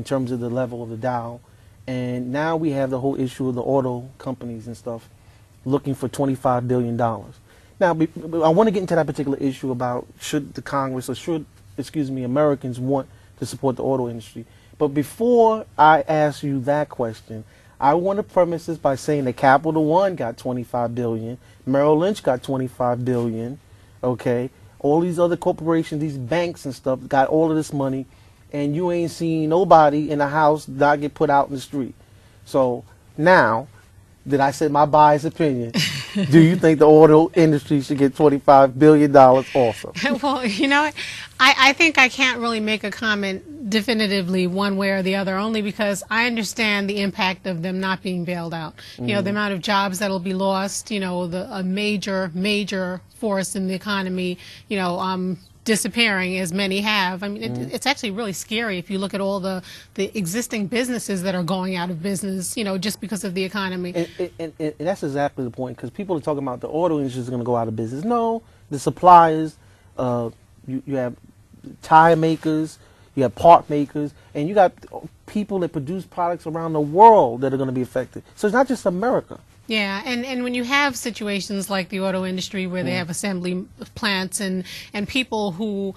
in terms of the level of the Dow. And now we have the whole issue of the auto companies and stuff looking for $25 billion. Now, I want to get into that particular issue about should the Congress or should, Americans want to support the auto industry. But before I ask you that question, I want to premise this by saying that Capital One got $25 billion, Merrill Lynch got $25 billion, okay? All these other corporations, these banks and stuff got all of this money, and you ain't seen nobody in the house not get put out in the street. So now that I said my biased opinion, do you think the auto industry should get $25 billion also? Well, you know, I think I can't really make a comment definitively one way or the other, only because I understand the impact of them not being bailed out. You know, the amount of jobs that'll be lost, you know, a major force in the economy, you know, disappearing as many have. I mean, it's actually really scary if you look at all the existing businesses that are going out of business, you know, just because of the economy. And that's exactly the point, because people are talking about the auto industry is going to go out of business. No, the suppliers, you have tire makers, you have part makers, and you got people that produce products around the world that are going to be affected. So it's not just America. Yeah, and when you have situations like the auto industry where they have assembly plants and people who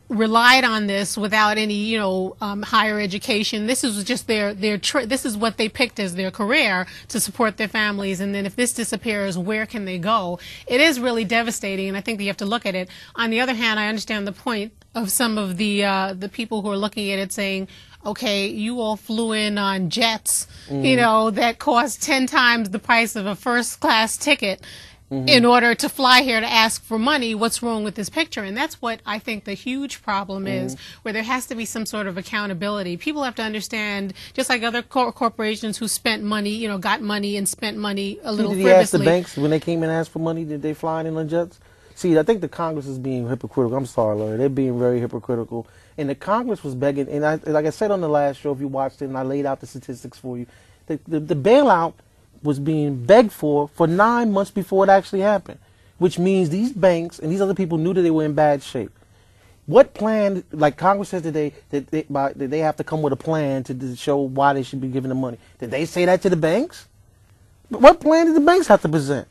relied on this without any, you know, higher education, this is just this is what they picked as their career to support their families, and then if this disappears, where can they go? It is really devastating, and I think that you have to look at it. On the other hand, I understand the point of some of the people who are looking at it saying, okay, you all flew in on jets, you know, that cost 10 times the price of a first-class ticket in order to fly here to ask for money. What's wrong with this picture? And that's what I think the huge problem is, where there has to be some sort of accountability. People have to understand, just like other corporations who spent money, you know, got money and spent money a little frivolously. Did you ask the banks when they came and asked for money, did they fly in on jets? See, I think the Congress is being hypocritical. I'm sorry, Larry. They're being very hypocritical. And the Congress was begging, and like I said on the last show, if you watched it, and I laid out the statistics for you, the bailout was being begged for 9 months before it actually happened, which means these banks and these other people knew that they were in bad shape. What plan, like Congress says today, that they have to come with a plan to show why they should be giving the money. Did they say that to the banks? What plan did the banks have to present?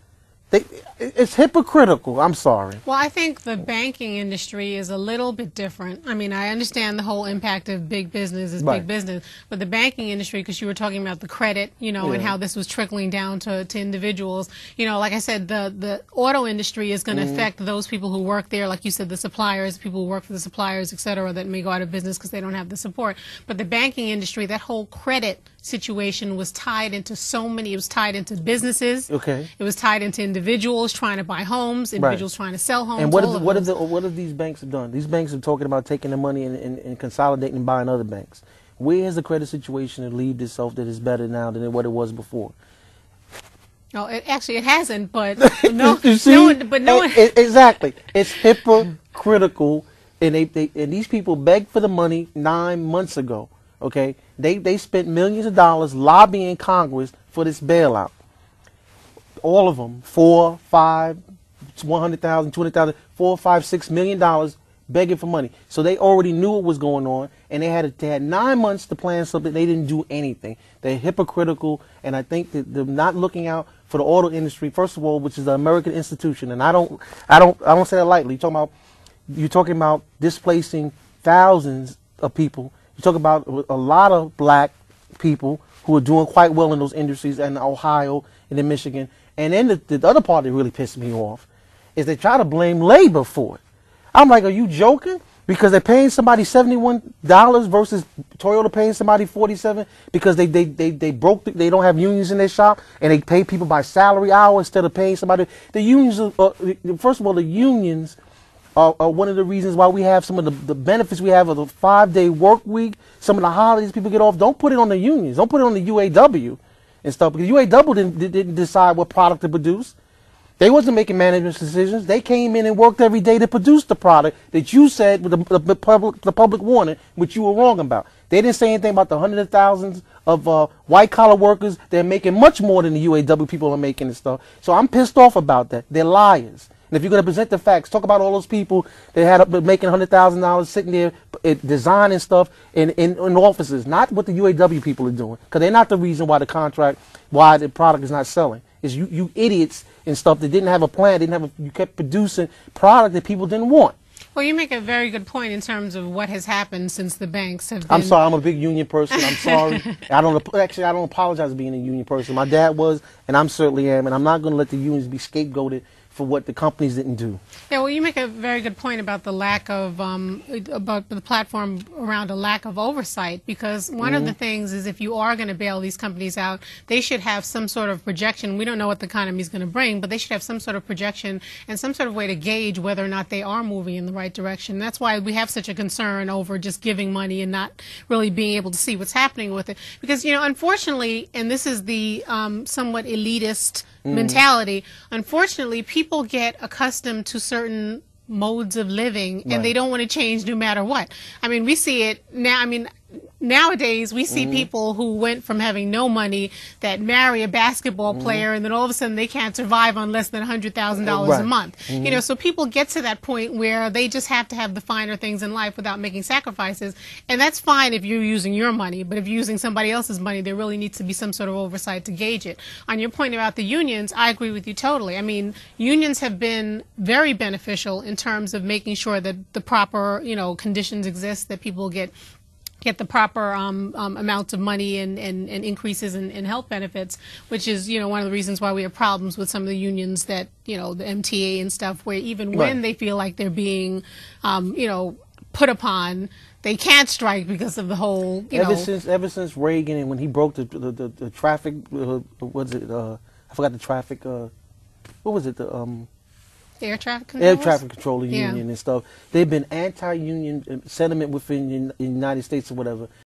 It's hypocritical. I'm sorry. Well, I think the banking industry is a little bit different. I mean, I understand the whole impact of big business is big business, but the banking industry, because you were talking about the credit, you know, and how this was trickling down to individuals. You know, like I said, the auto industry is going to affect those people who work there, like you said, the suppliers, people who work for the suppliers, et cetera, that may go out of business because they don't have the support. But the banking industry, that whole credit situation was tied into so many. It was tied into businesses. Okay. It was tied into individuals trying to buy homes, individuals trying to sell homes. And what have these banks have done? These banks are talking about taking the money and consolidating and buying other banks. Where is the credit situation relieved itself that is better now than what it was before? No, it hasn't. But no, you see? Exactly. It's hypocritical, and these people begged for the money 9 months ago. Okay, they spent millions of dollars lobbying Congress for this bailout. All of them, 4, 5, 100,000, 200,000, 4, 5, $6 million begging for money. So they already knew what was going on, and they had 9 months to plan something. They didn't do anything. They're hypocritical, and I think that they're not looking out for the auto industry, first of all, which is an American institution, and I don't say that lightly. You're talking about displacing thousands of people. You talk about a lot of black people who are doing quite well in those industries, in Ohio and in Michigan. And then the other part that really pissed me off is they try to blame labor for it. I'm like, are you joking? Because they're paying somebody $71 versus Toyota paying somebody $47 because they don't have unions in their shop, and they pay people by salary hour instead of paying somebody. The unions, first of all, the unions are one of the reasons why we have some of the benefits we have of the 5-day work week, some of the holidays people get off. Don't put it on the unions. Don't put it on the UAW and stuff, because UAW didn't decide what product to produce. They wasn't making management decisions. They came in and worked every day to produce the product that you said with the public wanted, which you were wrong about. They didn't say anything about the hundreds of thousands of white-collar workers that are making much more than the UAW people are making and stuff. So I'm pissed off about that. They're liars. And if you're going to present the facts, talk about all those people that had been making $100,000 sitting there designing stuff in offices, not what the UAW people are doing, because they're not the reason why why the product is not selling. It's you idiots and stuff that didn't have a plan, you kept producing product that people didn't want. Well, you make a very good point in terms of what has happened since the banks have been... I'm sorry, I'm a big union person. I'm sorry. I don't apologize for being a union person. My dad was, and I certainly am, and I'm not going to let the unions be scapegoated for what the companies didn't do. Yeah, well, you make a very good point about the lack of, about the platform around a lack of oversight, because one of the things is if you are going to bail these companies out, they should have some sort of projection. We don't know what the economy is going to bring, but they should have some sort of projection and some sort of way to gauge whether or not they are moving in the right direction. That's why we have such a concern over just giving money and not really being able to see what's happening with it. Because, you know, unfortunately, and this is the somewhat elitist mentality, unfortunately, people get accustomed to certain modes of living and they don't want to change no matter what. I mean, we see it now. I mean, nowadays we see people who went from having no money that marry a basketball player and then all of a sudden they can't survive on less than $100,000 a month. You know, so people get to that point where they just have to have the finer things in life without making sacrifices, and that's fine if you're using your money, but if you're using somebody else's money, there really needs to be some sort of oversight to gauge it. On your point about the unions, I agree with you totally. I mean, unions have been very beneficial in terms of making sure that the proper, you know, conditions exist, that people get the proper amounts of money and increases in health benefits, which is, you know, one of the reasons why we have problems with some of the unions that, you know, the MTA and stuff, where even when they feel like they're being, you know, put upon, they can't strike because of the whole, you know. Ever since Reagan and when he broke the traffic, what was it? I forgot the traffic. What was it? The Air traffic controller? Air traffic controller union and stuff. They've been anti-union sentiment within the United States or whatever